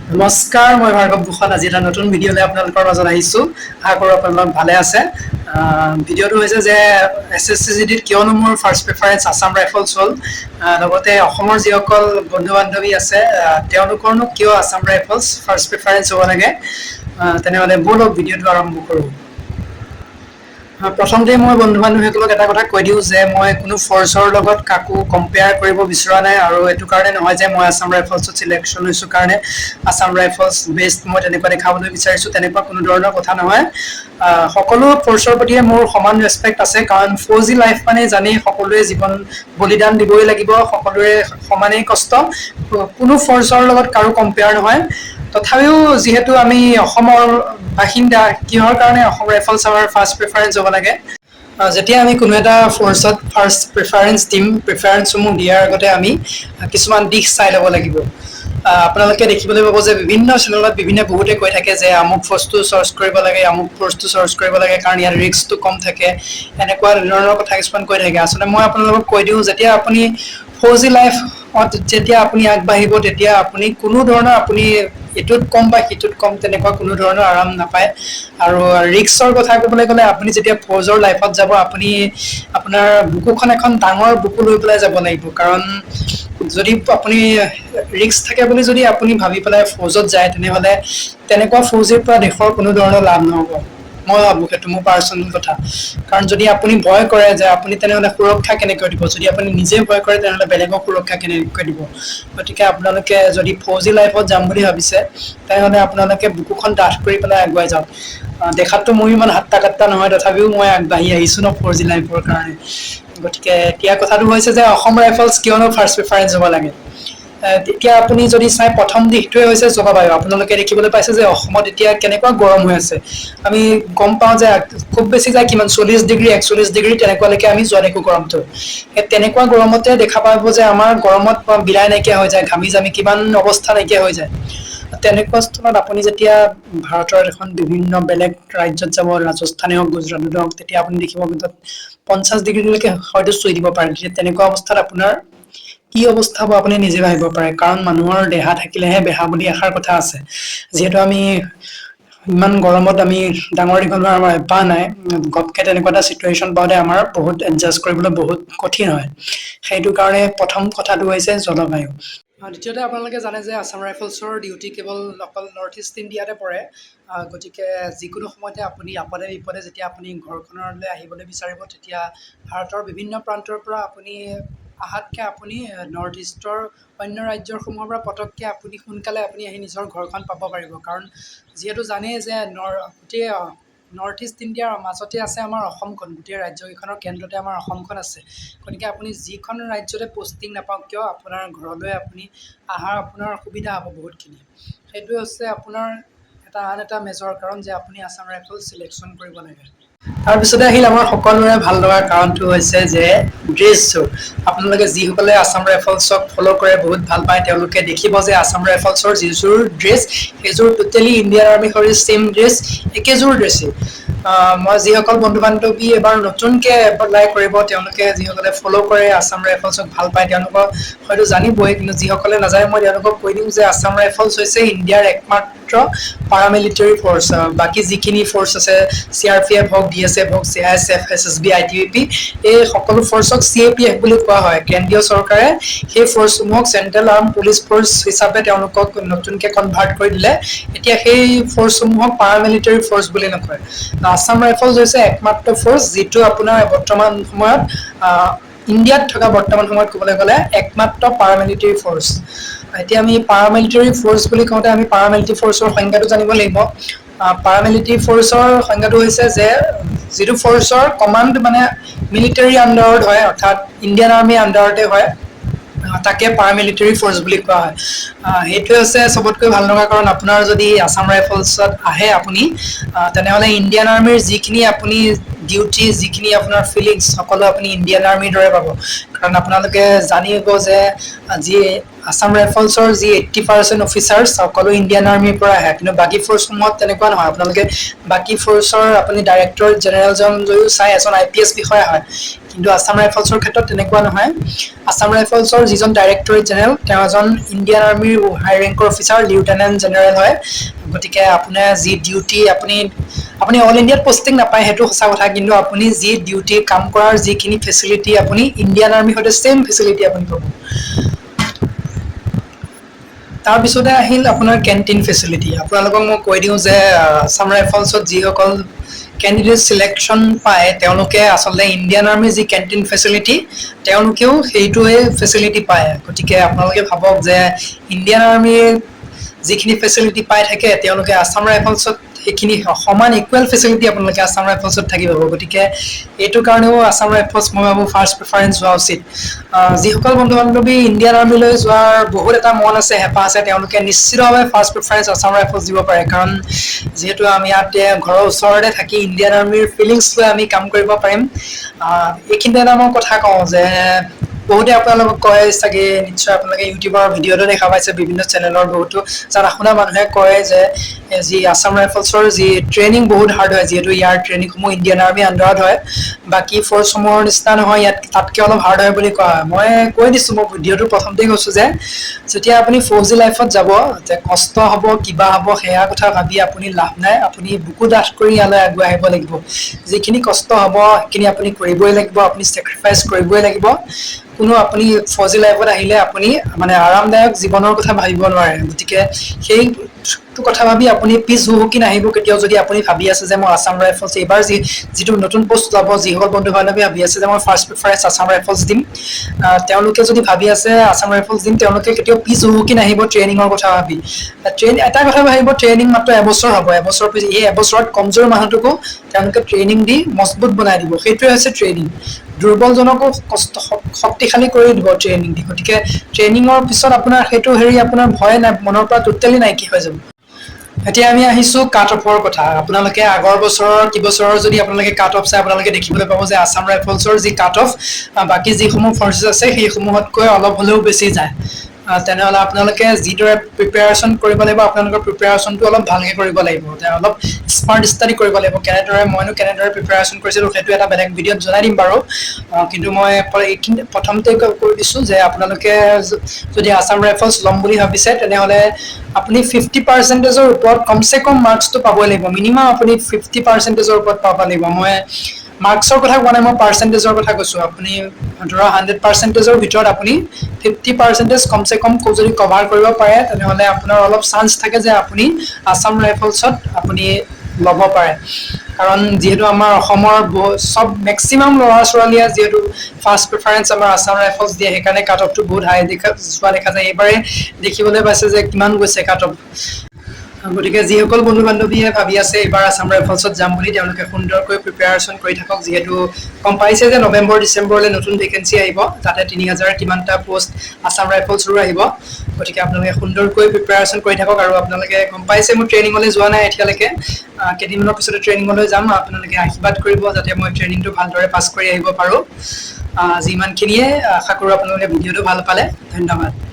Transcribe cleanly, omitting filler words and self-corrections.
নমস্কাৰ, মই ভাৰ্গৱ ভূষণ। আজি এটা নতুন ভিডিঅ'লৈ আপোনালোকৰ মাজত আহিছোঁ। আশা কৰোঁ আপোনালোক ভালে আছে। ভিডিঅ'টো হৈছে যে SSC GD কিয়নো মোৰ ফাৰ্ষ্ট প্ৰিফাৰেঞ্চ আছাম ৰাইফলছ হ'ল, লগতে অসমৰ যিসকল বন্ধু বান্ধৱী আছে তেওঁলোকৰনো কিয় আছাম ৰাইফলছ ফাৰ্ষ্ট প্ৰিফাৰেঞ্চ হ'ব লাগে। তেনেহ'লে ব'লক ভিডিঅ'টো আৰম্ভ কৰোঁ। প্ৰথমতে মই বন্ধু বান্ধৱীসকলক এটা কথা কৈ দিওঁ যে মই কোনো ফ'ৰ্চৰ লগত কাকো কম্পেয়াৰ কৰিব বিচৰা নাই, আৰু এইটো কাৰণে নহয় যে মই আছাম ৰাইফলছত চিলেকশ্যন হৈছোঁ কাৰণে আছাম ৰাইফলছ বেষ্ট মই তেনেকুৱা দেখাবলৈ বিচাৰিছোঁ, তেনেকুৱা কোনো ধৰণৰ কথা নহয়। সকলো ফ'ৰ্চৰ প্ৰতিয়ে মোৰ সমান ৰেচপেক্ট আছে, কাৰণ ফৌজি লাইফ মানে জানেই সকলোৱে জীৱন বলিদান দিবই লাগিব, সকলোৰে সমানেই কষ্ট, কোনো ফ'ৰ্চৰ লগত কাৰো কম্পেয়াৰ নহয়। তথাপিও যিহেতু আমি অসমৰ বাসিন্দা, কিহৰ কাৰণে অসম ৰাইফলছ আমাৰ ফাৰ্ষ্ট প্ৰিফাৰেঞ্চ হ'ব লাগে। যেতিয়া আমি কোনো এটা ফ'ৰ্চত ফাৰ্ষ্ট প্ৰিফাৰেঞ্চ দিম, প্ৰিফাৰেঞ্চসমূহ দিয়াৰ আগতে আমি কিছুমান দিশ চাই ল'ব লাগিব। আপোনালোকে দেখিবলৈ পাব যে বিভিন্ন চেনেলত বহুতে কৈ থাকে যে আমুক ফ'ৰ্চটো চৰ্চ কৰিব লাগে, আমুক ফ'ৰ্চটো চৰ্চ কৰিব লাগে, কাৰণ ইয়াত ৰিস্কটো কম থাকে, এনেকুৱা ধৰণৰ কথা কিছুমান কৈ থাকে। আচলতে মই আপোনালোকক কৈ দিওঁ, যেতিয়া আপুনি ফৌজি লাইফত যেতিয়া আপুনি আগবাঢ়িব, তেতিয়া আপুনি কোনো ধৰণৰ আপুনি ইটোত কম বা সিটোত কম তেনেকুৱা কোনো ধৰণৰ আৰাম নাপায়। আৰু ৰিস্কৰ কথা ক'বলৈ গ'লে, আপুনি যেতিয়া ফৌজৰ লাইফত যাব, আপুনি আপোনাৰ বুকুখন এখন ডাঙৰ বুকু লৈ পেলাই যাব লাগিব, কাৰণ যদি আপুনি ৰিস্ক থাকে বুলি যদি আপুনি ভাবি পেলাই ফৌজত যায়, তেনেহ'লে তেনেকুৱা ফৌজিৰ পৰা দেশৰ কোনো ধৰণৰ লাভ নহ'ব। মই ভাবোঁ সেইটো মোৰ পাৰ্চনেল কথা। কাৰণ যদি আপুনি ভয় কৰে যে আপুনি তেনেহ'লে সুৰক্ষা কেনেকৈ দিব, যদি আপুনি নিজে ভয় কৰে তেনেহ'লে বেলেগক সুৰক্ষা কেনেকৈ দিব। গতিকে আপোনালোকে যদি ফৌজি লাইফত যাম বুলি ভাবিছে, তেনেহ'লে আপোনালোকে বুকুখন ডাঠ কৰি পেলাই আগুৱাই যাওক। দেখাততো মোৰ ইমান হাত্তা কাট্টা নহয়, তথাপিও মই আগবাঢ়ি আহিছোঁ ন ফৌজি লাইফৰ কাৰণে। গতিকে এতিয়া কথাটো হৈছে যে অসম ৰাইফলছ কিয়নো ফাৰ্ষ্ট প্ৰিফাৰেঞ্চ হ'ব লাগে। এতিয়া আপুনি যদি চাই, প্ৰথম দিশটোৱে হৈছে জলবায়ু। আপোনালোকে দেখিবলৈ পাইছে যে অসমত এতিয়া কেনেকুৱা গৰম হৈ আছে। আমি গম পাওঁ যে খুব বেছি যায় কিমান 40 ডিগ্ৰী 41 ডিগ্ৰী তেনেকুৱালৈকে আমি যোৱা দেখোঁ গৰমটো। সেই তেনেকুৱা গৰমতে দেখা পাব যে আমাৰ গৰমত বিলাই নাইকিয়া হৈ যায়, ঘামি জামি কিমান অৱস্থা নাইকিয়া হৈ যায়। তেনেকুৱা স্থলত আপুনি যেতিয়া ভাৰতৰ এখন বিভিন্ন বেলেগ ৰাজ্যত যাব, ৰাজস্থানে হওক গুজৰাটে হওক, তেতিয়া আপুনি দেখিব 50 ডিগ্ৰীলৈকে হয়তো চুই দিব পাৰে। তেনেকুৱা অৱস্থাত আপোনাৰ কি অৱস্থা হ'ব আপুনি নিজে ভাবিব পাৰে, কাৰণ মানুহৰ দেহা থাকিলেহে বেহা বুলি এষাৰ কথা আছে। যিহেতু আমি ইমান গৰমত আমি ডাঙৰ দীঘল হোৱাৰ আমাৰ অভ্যাস নাই, ঘপকে তেনেকুৱা এটা চিটুৱেশ্যন পাওঁতে আমাৰ বহুত এডজাষ্ট কৰিবলৈ বহুত কঠিন হয়। সেইটো কাৰণে প্ৰথম কথাটো হৈছে জলবায়ু। দ্বিতীয়তে আপোনালোকে জানে যে আছাম ৰাইফলছৰ ডিউটি কেৱল অকল নৰ্থ ইষ্ট ইণ্ডিয়াতে পৰে। গতিকে যিকোনো সময়তে আপুনি আপদে বিপদে যেতিয়া আপুনি ঘৰখনলৈ আহিবলৈ বিচাৰিব, তেতিয়া ভাৰতৰ বিভিন্ন প্ৰান্তৰ পৰা আপুনি আহাতকৈ আপুনি নৰ্থ ইষ্টৰ অন্য ৰাজ্যসমূহৰ পৰা পটককৈ আপুনি সোনকালে আপুনি আহি নিজৰ ঘৰখন পাব পাৰিব। কাৰণ যিহেতু জানেই যে গোটেই নৰ্থ ইষ্ট ইণ্ডিয়াৰ মাজতে আছে আমাৰ অসমখন, গোটেই ৰাজ্যকেইখনৰ কেন্দ্ৰতে আমাৰ অসমখন আছে। গতিকে আপুনি যিখন ৰাজ্যতে পষ্টিং নাপাওক কিয়, আপোনাৰ ঘৰলৈ আপুনি অহাৰ আপোনাৰ সুবিধা হ'ব বহুতখিনি। সেইটোৱে হৈছে আপোনাৰ আন এটা মেজৰ কাৰণ যে আপুনি আছাম ৰাইফলছ চিলেকশ্যন কৰিব লাগে। তাৰপিছতে আহিল আমাৰ সকলোৰে ভাল লগাৰ কাৰণটো হৈছে যে ড্ৰেছযোৰ। আপোনালোকে যিসকলে আছাম ৰাইফলছক ফ'ল' কৰে, বহুত ভাল পায়, তেওঁলোকে দেখিব যে আছাম ৰাইফলছৰ যিযোৰ ড্ৰেছ, সেইযোৰ টোটেলি ইণ্ডিয়ান আৰ্মিৰ সৈতে ছেইম ড্ৰেছ, একেযোৰ ড্ৰেছেই। মই যিসকল বন্ধু বান্ধৱী এবাৰ নতুনকৈ এপ্লাই কৰিব, তেওঁলোকে যিসকলে ফ'ল' কৰে আছাম ৰাইফলছক ভাল পায়, তেওঁলোকক হয়তো জানিবই, কিন্তু যিসকলে নাজানে মই তেওঁলোকক কৈ দিওঁ যে আছাম ৰাইফলছ হৈছে ইণ্ডিয়াৰ একমাত্ৰ পাৰামিলিটাৰী ফ'ৰ্চ। বাকী যিখিনি ফ'ৰ্চ আছে, CRPF হওক, BSF হওক, CISF, SSB, ITBP, এই সকলো ফ'ৰ্চক CAPF বুলি কোৱা হয়। কেন্দ্ৰীয় চৰকাৰে সেই ফ'ৰ্চসমূহক চেণ্ট্ৰেল আৰ্ম পুলিচ ফ'ৰ্চ হিচাপে তেওঁলোকক নতুনকৈ কনভাৰ্ট কৰি দিলে। এতিয়া সেই ফ'ৰ্চসমূহক পাৰামিলিটাৰী ফ'ৰ্চ বুলি নকয়। আছাম ৰাইফলছ হৈছে একমাত্ৰ ফ'ৰ্চ যিটো আপোনাৰ বৰ্তমান সময়ত ইণ্ডিয়াত থকা বৰ্তমান সময়ত ক'বলৈ গ'লে একমাত্ৰ পাৰামিলিটাৰী ফ'ৰ্চ। এতিয়া আমি পাৰামিলিটাৰী ফ'ৰ্চ বুলি কওঁতে আমি পাৰামিলিটাৰী ফ'ৰ্চৰ সংজ্ঞাটো জানিব লাগিব। পাৰামিলিটাৰী ফ'ৰ্চৰ সংজ্ঞাটো হৈছে যে যিটো ফ'ৰ্চৰ কমাণ্ড মানে মিলিটাৰী আণ্ডাৰত হয়, অৰ্থাৎ ইণ্ডিয়ান আৰ্মিৰ আণ্ডাৰতে হয়, তাকে পাৰামিলিটাৰী ফ'ৰ্চ বুলি কোৱা হয়। সেইটোৱে হৈছে চবতকৈ ভাল লগা কাৰণ, আপোনাৰ যদি আছাম ৰাইফলছত আহে আপুনি, তেনেহ'লে ইণ্ডিয়ান আৰ্মিৰ যিখিনি আপুনি ডিউটি, যিখিনি আপোনাৰ ফিলিংছ, সকলো আপুনি ইণ্ডিয়ান আৰ্মিৰ দৰে পাব। কাৰণ আপোনালোকে জানিব যে যি আছাম ৰাইফলছৰ যি 80% অফিচাৰ্ছ সকলো ইণ্ডিয়ান আৰ্মিৰ পৰা আহে, কিন্তু বাকী ফ'ৰ্চসমূহত তেনেকুৱা নহয়। আপোনালোকে বাকী ফ'ৰ্চৰ আপুনি ডাইৰেক্টৰ জেনেৰেলজন যদিও চাই এজন IPS বিষয়া হয়, কিন্তু আসাম ৰাইফলছৰ ক্ষেত্ৰত তেনেকুৱা নহয় আসাম ৰাইফলছৰ যিজন ডাইৰেক্টৰেট জেনেৰেল তেওঁ এজন ইণ্ডিয়ান আৰ্মিৰ হাই ৰেংকৰ অফিচাৰ লিউটেনেণ্ট জেনেৰেল হয় গতিকে আপোনাৰ যি ডিউটি আপুনি অল ইণ্ডিয়াত পোষ্টিং নাপায় সেইটো সঁচা কথা কিন্তু আপুনি যি ডিউটি কাম কৰাৰ যিখিনি ফেচিলিটি আপুনি ইণ্ডিয়ান আৰ্মিৰ সৈতে সেম ফেচিলিটি আপুনি পাব তাৰপিছতে আহিল আপোনাৰ কেণ্টিন ফেচিলিটি আপোনালোকক মই কৈ দিওঁ যে আসাম ৰাইফলছত যিসকল কেণ্ডিডেট চিলেকশ্যন পায় তেওঁলোকে আচলতে ইণ্ডিয়ান আৰ্মিৰ যি কেণ্টিন ফেচিলিটি তেওঁলোকেও সেইটোৱে ফেচিলিটি পায় গতিকে আপোনালোকে ভাবক যে ইণ্ডিয়ান আৰ্মিৰ যিখিনি ফেচিলিটি পাই থাকে তেওঁলোকে আসাম ৰাইফলছত সেইখিনি সমান ইকুৱেল ফেচিলিটি আপোনালোকে আসাম ৰাইফলছত থাকিব গতিকে এইটো কাৰণেও আসাম ৰাইফলছ মই ভাবোঁ ফাৰ্ষ্ট প্ৰিফাৰেঞ্চ হোৱা উচিত যিসকল বন্ধু বান্ধৱী ইণ্ডিয়ান আৰ্মিলৈ যোৱাৰ বহুত এটা মন আছে হেঁপাহ আছে তেওঁলোকে নিশ্চিতভাৱে ফাৰ্ষ্ট প্ৰিফাৰেঞ্চ আসাম ৰাইফলছ দিব পাৰে কাৰণ যিহেতু আমি ইয়াতে ঘৰৰ ওচৰতে থাকি ইণ্ডিয়ান আৰ্মিৰ ফিলিংছ লৈ আমি কাম কৰিব পাৰিম এইখিনিতে এটা মই কথা কওঁ যে বহুতে আপোনালোকক কয় চাগে নিশ্চয় আপোনালোকে ইউটিউবৰ ভিডিঅ'টো দেখা পাইছে বিভিন্ন চেনেলৰ বহুতো জানা শুনা মানুহে কয় যে যি আসাম ৰাইফলছৰ যি ট্ৰেইনিং বহুত হাৰ্ড হয় যিহেতু ইয়াৰ ট্ৰেইনিংসমূহ ইণ্ডিয়ান আৰ্মি আণ্ডাৰত হয় বাকী ফ'ৰ্চসমূহৰ নিচিনা নহয় ইয়াত তাতকৈ অলপ হাৰ্ড হয় বুলি কোৱা হয় মই কৈ দিছোঁ মই ভিডিঅ'টো প্ৰথমতেই কৈছোঁ যে যেতিয়া আপুনি ফৌজি লাইফত যাব যে কষ্ট হ'ব কিবা হ'ব সেয়া কথা ভাবি আপুনি লাভ নাই আপুনি বুকু ডাঠ কৰি ইয়ালৈ আগুৱাই আহিব লাগিব যিখিনি কষ্ট হ'ব সেইখিনি আপুনি কৰিবই লাগিব আপুনি চেক্ৰিফাইচ কৰিবই লাগিব কোনো আপুনি ফৌজি লাইফত আহিলে আপুনি মানে আৰামদায়ক জীৱনৰ কথা ভাবিব নোৱাৰে গতিকে সেইটো কথা ভাবি আপুনি পিছ হুহুকি নাহিব কেতিয়াও যদি আপুনি ভাবি আছে যে মই আসাম ৰাইফলছ এইবাৰ যিটো নতুন পোষ্ট যাব যিসকল বন্ধু বান্ধৱী ভাবি আছে যে মই ফাৰ্ষ্ট প্ৰিফাৰেঞ্চ আসাম ৰাইফলছ দিম তেওঁলোকে যদি ভাবি আছে আসাম ৰাইফলছ দিম তেওঁলোকে কেতিয়াও পিছ হুহুকি নাহিব ট্ৰেইনিঙৰ কথা ভাবি এটা কথা ভাবিব ট্ৰেইনিং মাত্ৰ এবছৰ হ'ব এবছৰ পিছত এই এবছৰত কমজোৰ মানুহটোকো তেওঁলোকে ট্ৰেইনিং দি মজবুত বনাই দিব সেইটোৱে হৈছে ট্ৰেইনিং দুৰ্বলজনকো শক্তিশালী কৰি দিব ট্ৰেইনিং দি গতিকে ট্ৰেইনিঙৰ পিছত আপোনাৰ সেইটো আপোনাৰ ভয় নাই মনৰ পৰা টোটেলি নাইকিয়া হৈ যাব এতিয়া আমি আহিছোঁ কাট অফৰ কথা আপোনালোকে আগৰ বছৰৰ কেইবছৰৰ যদি আপোনালোকে কাট অফ চাই আপোনালোকে দেখিবলৈ পাব যে আসাম ৰাইফলছৰ যি কাট অফ বাকী যিসমূহ ফৰ্চেছ আছে সেইসমূহতকৈ অলপ হ'লেও বেছি যায় তেনেহ'লে আপোনালোকে যিদৰে প্ৰিপেয়াৰেশ্যন কৰিব লাগিব আপোনালোকৰ প্ৰিপেয়াৰেশ্যনটো অলপ ভালকৈ কৰিব লাগিব অলপ স্মাৰ্ট ষ্টাডি কৰিব লাগিব মইনো কেনেদৰে প্ৰিপেয়াৰেশ্যন কৰিছিলোঁ সেইটো এটা বেলেগ ভিডিঅ'ত জনাই দিম বাৰু কিন্তু মই এইখিনি প্ৰথমতে কৈ দিছোঁ যে আপোনালোকে যদি আসাম ৰাইফলছ ল'ম বুলি ভাবিছে তেনেহ'লে আপুনি 50%ৰ ওপৰত কমচে কম মাৰ্কছটো পাবই লাগিব মিনিমাম আপুনি 50%ৰ ওপৰত পাব লাগিব মই মাৰ্কছৰ কথা কোৱা নাই মই পাৰ্চেণ্টেজৰ কথা কৈছোঁ আপুনি ধৰা 100%ৰ ভিতৰত আপুনি 50% কমচে কম যদি কভাৰ কৰিব পাৰে তেনেহ'লে আপোনাৰ অলপ চান্স থাকে যে আপুনি আসাম ৰাইফলছত আপুনি ল'ব পাৰে কাৰণ যিহেতু আমাৰ অসমৰ চব মেক্সিমাম ল'ৰা ছোৱালীয়ে যিহেতু ফাৰ্ষ্ট প্ৰিফাৰেঞ্চ আমাৰ আসাম ৰাইফলছ দিয়ে সেইকাৰণে কাট অফটো বহুত হাই যোৱা দেখা যায় এইবাৰে দেখিবলৈ পাইছে যে কিমান গৈছে কাট অফ গতিকে যিসকল বন্ধু বান্ধৱীয়ে ভাবি আছে এইবাৰ আসাম ৰাইফলছত যাম বুলি তেওঁলোকে সুন্দৰকৈ প্ৰিপেয়াৰেশ্যন কৰি থাকক যিহেতু গম পাইছে যে নৱেম্বৰ ডিচেম্বৰলৈ নতুন ভেকেঞ্চি আহিব তাতে 3000 কিমানটা পোষ্ট আসাম ৰাইফলছৰো আহিব গতিকে আপোনালোকে সুন্দৰকৈ প্ৰিপেয়াৰেশ্যন কৰি থাকক আৰু আপোনালোকে গম পাইছে মোৰ ট্ৰেইনিঙলৈ যোৱা নাই এতিয়ালৈকে কেইদিনমানৰ পিছতে ট্ৰেইনিঙলৈ যাম আপোনালোকে আশীৰ্বাদ কৰিব যাতে মই ট্ৰেইনিংটো ভালদৰে পাছ কৰি আহিব পাৰোঁ যিমানখিনিয়ে আশা কৰোঁ আপোনালোকে ভিডিঅ'টো ভাল পালে ধন্যবাদ